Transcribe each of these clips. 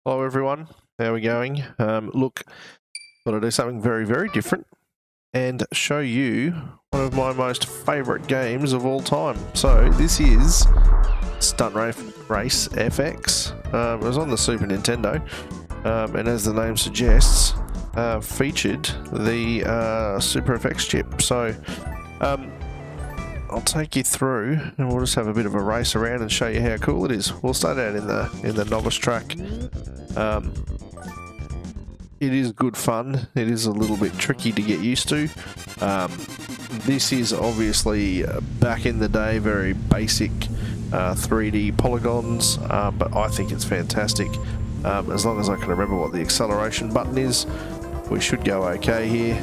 Hello everyone, how are we going? Look, thought I'd do something very different and show you one of my most favourite games of all time. So this is Stunt Race FX. It was on the Super Nintendo, and as the name suggests, featured the Super FX chip. So I'll take you through and we'll just have a bit of a race around and show you how cool it is. We'll start out in the novice track. It is good fun. It is a little bit tricky to get used to. This is obviously back in the day very basic 3D polygons, but I think it's fantastic. As long as I can remember what the acceleration button is, we should go okay here.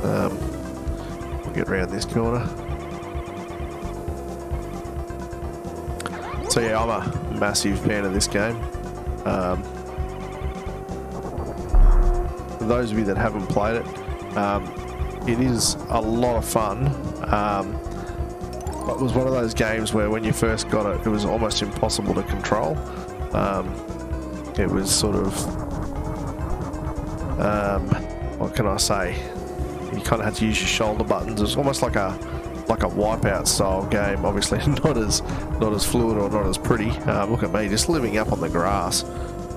We'll get around this corner. So yeah, I'm a massive fan of this game. For those of you that haven't played it, it is a lot of fun. It was one of those games where when you first got it, it was almost impossible to control. It was sort of, what can I say? You kind of had to use your shoulder buttons. It was almost like a Wipeout style game. Obviously not as fluid or not as pretty. Look at me just living up on the grass.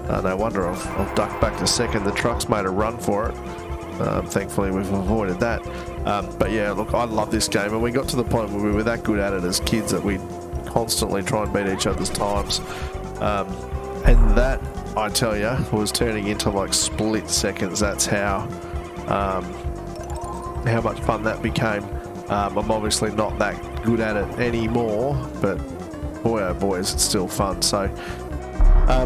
No wonder I've ducked back to second. The truck's made a run for it. Thankfully we've avoided that. But yeah, look, I love this game, and we got to the point where we were that good at it as kids that we'd constantly try and beat each other's times. And that, I tell you, was turning into like split seconds. That's how much fun that became. I'm obviously not that good at it anymore, but boy oh boy is it still fun. So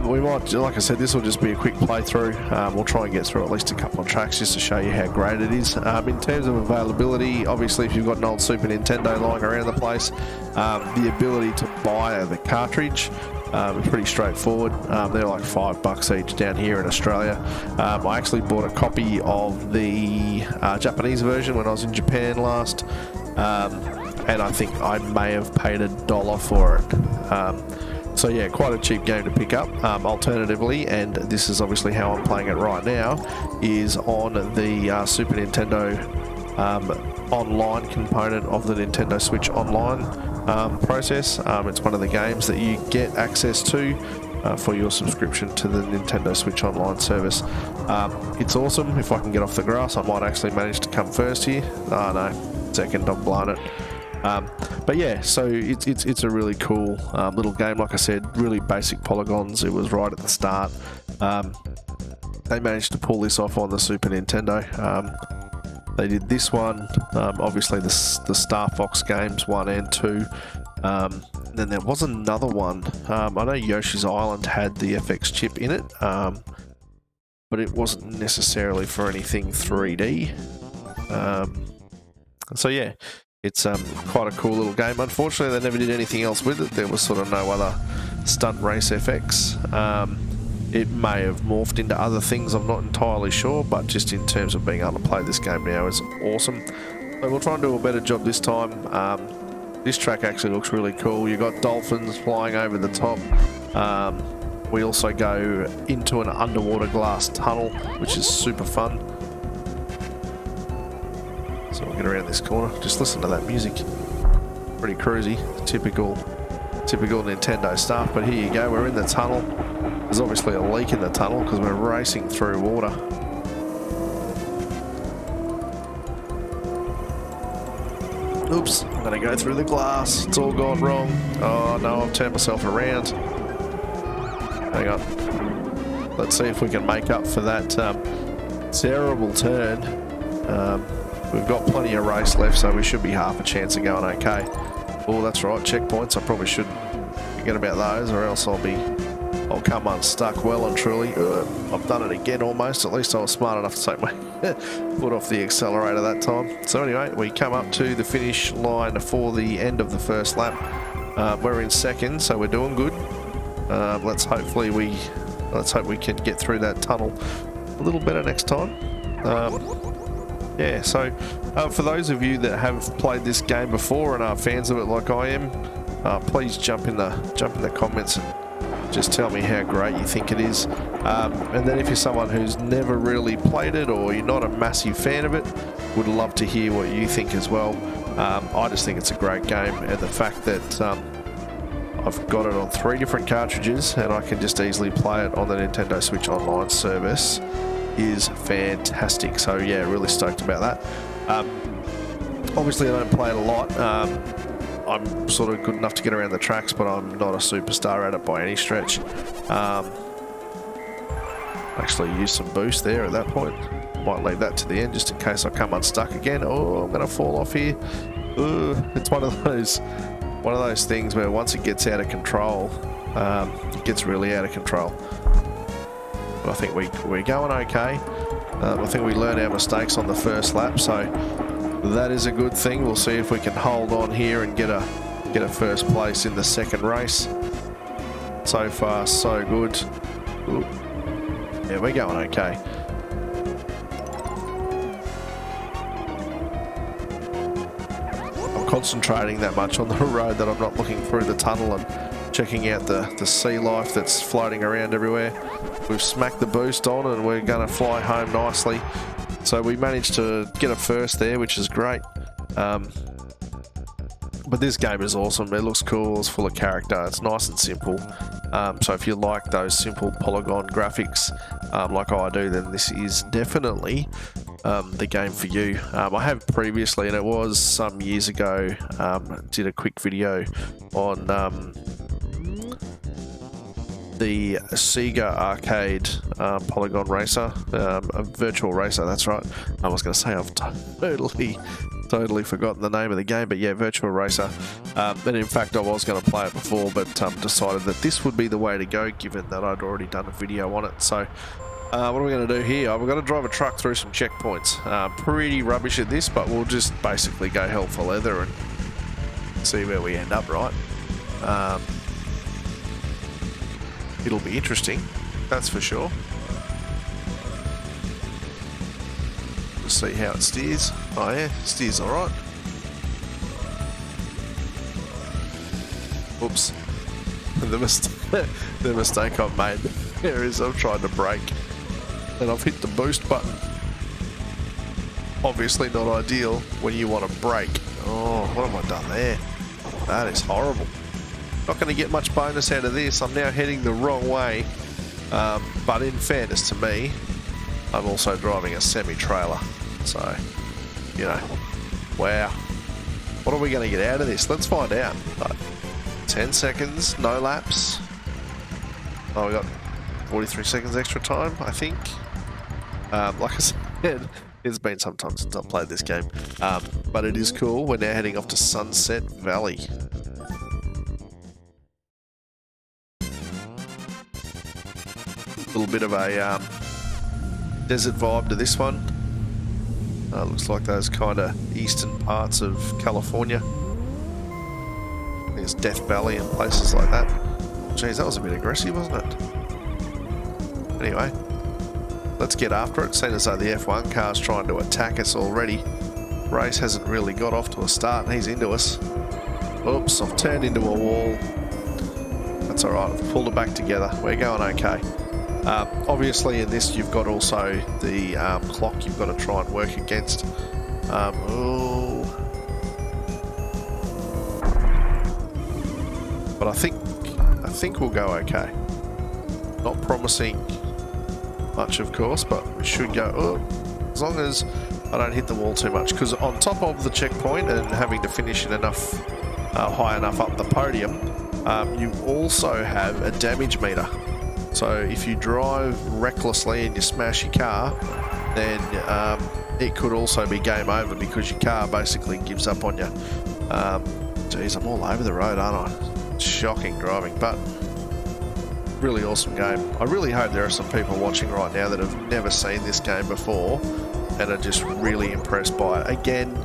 we might, like I said, this will just be a quick playthrough. We'll try and get through at least a couple of tracks just to show you how great it is. In terms of availability, obviously if you've got an old Super Nintendo lying around the place, the ability to buy the cartridge is pretty straightforward. They're like $5 each down here in Australia. I actually bought a copy of the Japanese version when I was in Japan last, and I think I may have paid $1 for it. So yeah, quite a cheap game to pick up. Alternatively, and this is obviously how I'm playing it right now, is on the Super Nintendo online component of the Nintendo Switch Online process. It's one of the games that you get access to for your subscription to the Nintendo Switch Online service. It's awesome. If I can get off the grass, I might actually manage to come first here. Oh no, second, I'm blown it. But yeah, so it's a really cool little game. Like I said, really basic polygons. It was right at the start. They managed to pull this off on the Super Nintendo. They did this one, obviously the Star Fox games 1 and 2. Then there was another one. I know Yoshi's Island had the FX chip in it, but it wasn't necessarily for anything 3D. So yeah, it's quite a cool little game. Unfortunately, they never did anything else with it. There was sort of no other Stunt Race FX. It may have morphed into other things, I'm not entirely sure, but just in terms of being able to play this game now is awesome. So we'll try and do a better job this time. This track actually looks really cool. You've got dolphins flying over the top. We also go into an underwater glass tunnel, which is super fun. So we'll get around this corner. Just listen to that music. Pretty cruisy, typical Nintendo stuff, but here you go, we're in the tunnel. There's obviously a leak in the tunnel because we're racing through water. Oops, I'm going to go through the glass. It's all gone wrong. Oh no, I've turned myself around. Hang on. Let's see if we can make up for that terrible turn. We've got plenty of race left, so we should be half a chance of going okay. Oh, that's right, checkpoints. I probably should forget about those, or else I'll come unstuck well and truly. I've done it again almost. At least I was smart enough to take my foot off the accelerator that time. So anyway, we come up to the finish line for the end of the first lap. We're in second, so we're doing good. Let's hope we can get through that tunnel a little better next time. Yeah, so for those of you that have played this game before and are fans of it like I am, please jump in the comments and Just tell me how great you think it is. And then if you're someone who's never really played it or you're not a massive fan of it, would love to hear what you think as well. I just think it's a great game, and the fact that I've got it on 3 different cartridges and I can just easily play it on the Nintendo Switch Online service is fantastic. So yeah, really stoked about that. Obviously I don't play it a lot. I'm sort of good enough to get around the tracks, but I'm not a superstar at it by any stretch. Actually used some boost there at that point. Might leave that to the end just in case I come unstuck again. Oh, I'm going to fall off here. It's one of those things where once it gets out of control, it gets really out of control. But I think we're going okay. I think we learned our mistakes on the first lap, so that is a good thing. We'll see if we can hold on here and get a first place in the second race. So far, so good. Ooh. Yeah, we're going okay. I'm concentrating that much on the road that I'm not looking through the tunnel and checking out the sea life that's floating around everywhere. We've smacked the boost on and we're going to fly home nicely. So we managed to get a first there, which is great. But this game is awesome. It looks cool. It's full of character. It's nice and simple. So if you like those simple polygon graphics like I do, then this is definitely the game for you. I have previously, and it was some years ago, did a quick video on the Sega arcade polygon racer, a virtual racer, that's right. I was going to say I've totally forgotten the name of the game, but yeah, virtual racer. And in fact I was going to play it before, but decided that this would be the way to go given that I'd already done a video on it. So what are we going to do here? We're going to drive a truck through some checkpoints. Pretty rubbish at this, but we'll just basically go hell for leather and see where we end up, right? It'll be interesting, that's for sure. We'll see how it steers. Oh yeah, steers alright. Oops. The mistake I've made there is I've tried to brake and I've hit the boost button. Obviously not ideal when you want to brake. Oh, what have I done there? That is horrible. Not going to get much bonus out of this. I'm now heading the wrong way. But in fairness to me, I'm also driving a semi-trailer. So, you know, wow. What are we going to get out of this? Let's find out. 10 seconds, no laps. Oh, we got 43 seconds extra time, I think. Like I said, it's been some time since I've played this game. But it is cool. We're now heading off to Sunset Valley. Little bit of a desert vibe to this one. Looks like those kind of eastern parts of California. There's Death Valley and places like that. Jeez, that was a bit aggressive, wasn't it? Anyway, let's get after it. Seeing as though the F1 car's trying to attack us already. Race hasn't really got off to a start and he's into us. Oops, I've turned into a wall. That's alright, I've pulled it back together. We're going okay. Obviously in this you've got also the clock you've got to try and work against. But I think we'll go okay. Not promising much of course, but we should go as long as I don't hit the wall too much, because on top of the checkpoint and having to finish in enough high enough up the podium, you also have a damage meter. So if you drive recklessly and you smash your car, then it could also be game over because your car basically gives up on you. Geez, I'm all over the road, aren't I? Shocking driving, but really awesome game. I really hope there are some people watching right now that have never seen this game before and are just really impressed by it. Again,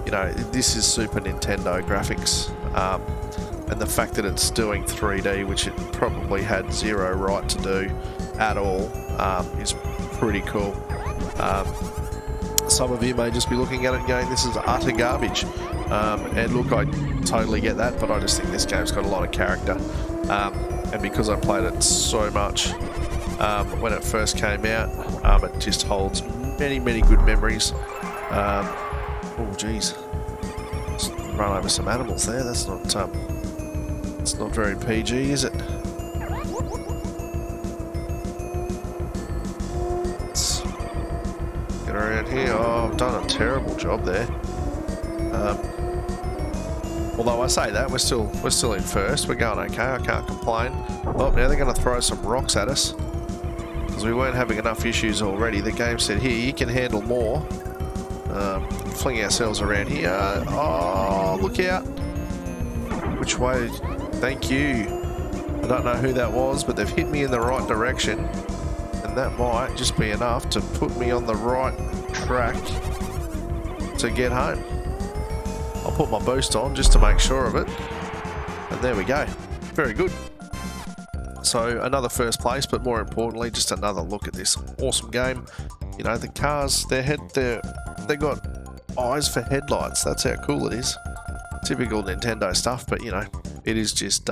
you know, this is Super Nintendo graphics. And the fact that it's doing 3D, which it probably had zero right to do at all, is pretty cool. Some of you may just be looking at it and going, this is utter garbage. And look, I totally get that, but I just think this game's got a lot of character. and because I played it so much when it first came out, it just holds many, many good memories. Oh geez, just run over some animals there. That's not it's not very PG, is it? Let's get around here. Oh, I've done a terrible job there. Although I say that, we're still in first. We're going okay. I can't complain. Oh, now they're going to throw some rocks at us because we weren't having enough issues already. The game said, "Here, you can handle more." Fling ourselves around here. Oh, look out! Which way? Thank you. I don't know who that was, but they've hit me in the right direction, and that might just be enough to put me on the right track to get home. I'll put my boost on just to make sure of it. And there we go. Very good. So another first place, but more importantly, just another look at this awesome game. You know, the cars, they got eyes for headlights. That's how cool it is. Typical Nintendo stuff, but you know, it is just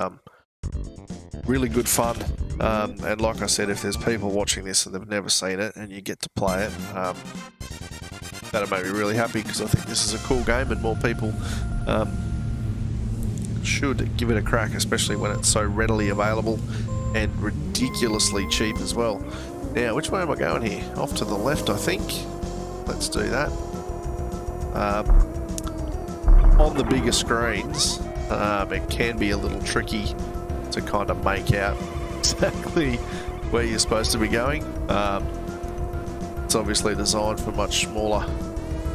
really good fun. And like I said, if there's people watching this and they've never seen it and you get to play it, that'll make me really happy because I think this is a cool game and more people should give it a crack, especially when it's so readily available and ridiculously cheap as well. Now, which way am I going here? Off to the left, I think. Let's do that. On the bigger screens, it can be a little tricky to kind of make out exactly where you're supposed to be going. It's obviously designed for much smaller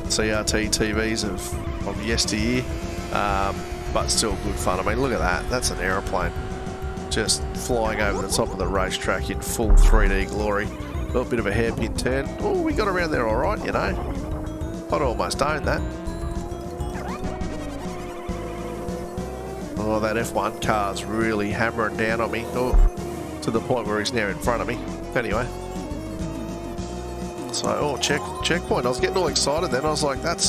CRT TVs of yesteryear, but still good fun. I mean, look at that. That's an aeroplane just flying over the top of the racetrack in full 3D glory. A little bit of a hairpin turn. Oh, we got around there all right, you know. I'd almost owned that. Oh, that F1 car's really hammering down on me. Oh, to the point where he's now in front of me. Anyway. So, oh, checkpoint. I was getting all excited then. I was like, that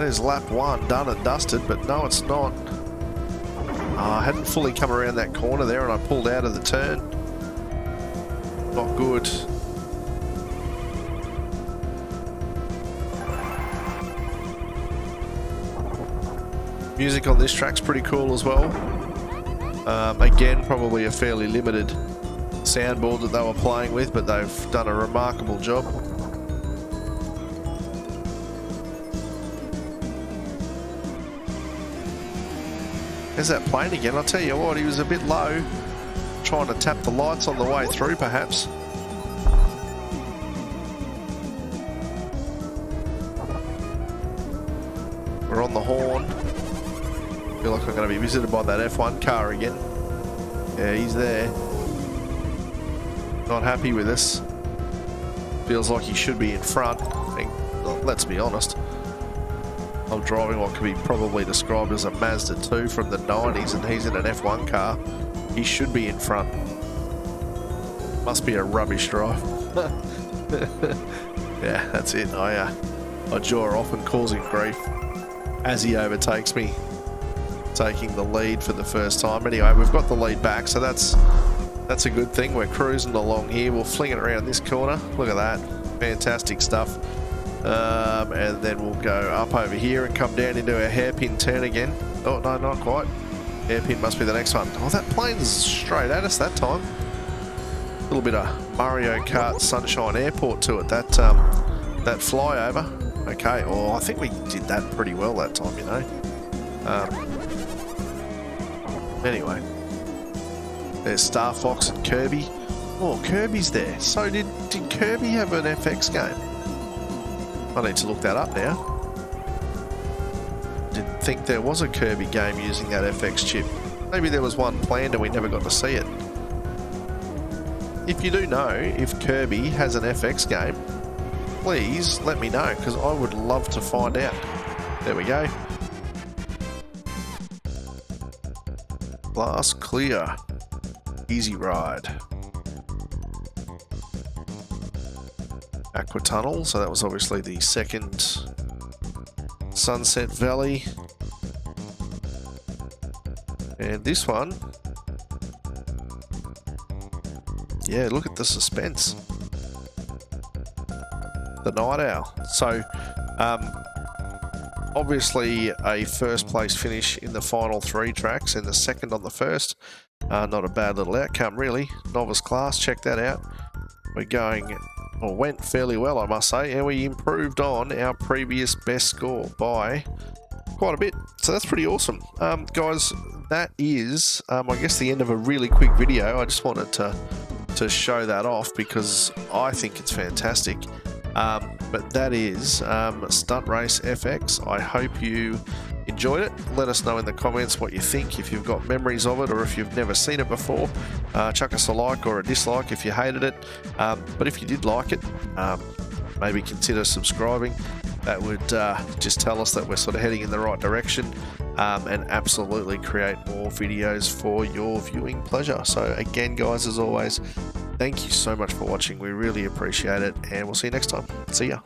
is lap 1, done and dusted, but no, it's not. I hadn't fully come around that corner there and I pulled out of the turn. Not good. Music on this track's pretty cool as well. Again, probably a fairly limited soundboard that they were playing with, but they've done a remarkable job. There's that plane again. I'll tell you what, he was a bit low, trying to tap the lights on the way through perhaps. We're on the horn. Feel like I'm going to be visited by that F1 car again. Yeah, he's there. Not happy with us. Feels like he should be in front. Let's be honest. I'm driving what could be probably described as a Mazda 2 from the 90s and he's in an F1 car. He should be in front. Must be a rubbish drive. Yeah, that's it. I jaw off and cause him grief as he overtakes me, taking the lead for the first time. Anyway, we've got the lead back, so that's a good thing. We're cruising along here. We'll fling it around this corner. Look at that. Fantastic stuff. And then we'll go up over here and come down into a hairpin turn again. Oh, no, not quite. Hairpin must be the next one. Oh, that plane's straight at us that time. A little bit of Mario Kart Sunshine Airport to it, that flyover. Okay, oh, I think we did that pretty well that time, you know. Anyway. There's Star Fox and Kirby. Oh, Kirby's there. So did Kirby have an FX game? I need to look that up now. Didn't think there was a Kirby game using that FX chip. Maybe there was one planned and we never got to see it. If you do know if Kirby has an FX game, please let me know because I would love to find out. There we go. Glass clear. Easy ride. Aqua Tunnel, so that was obviously the second Sunset Valley. And this one yeah, look at the suspense. The Night Owl. So, obviously a first place finish in the final 3 tracks and the second on the first. Not a bad little outcome, really. Novice class, check that out. We're going, or went fairly well, I must say, and we improved on our previous best score by quite a bit. So that's pretty awesome. Guys, that is, I guess, the end of a really quick video. I just wanted to show that off because I think it's fantastic. But that is Stunt Race FX. I hope you enjoyed it. Let us know in the comments what you think, if you've got memories of it or if you've never seen it before. Chuck us a like or a dislike if you hated it. But if you did like it, maybe consider subscribing. That would just tell us that we're sort of heading in the right direction, and absolutely create more videos for your viewing pleasure. So again, guys, as always, thank you so much for watching. We really appreciate it, and we'll see you next time. See ya.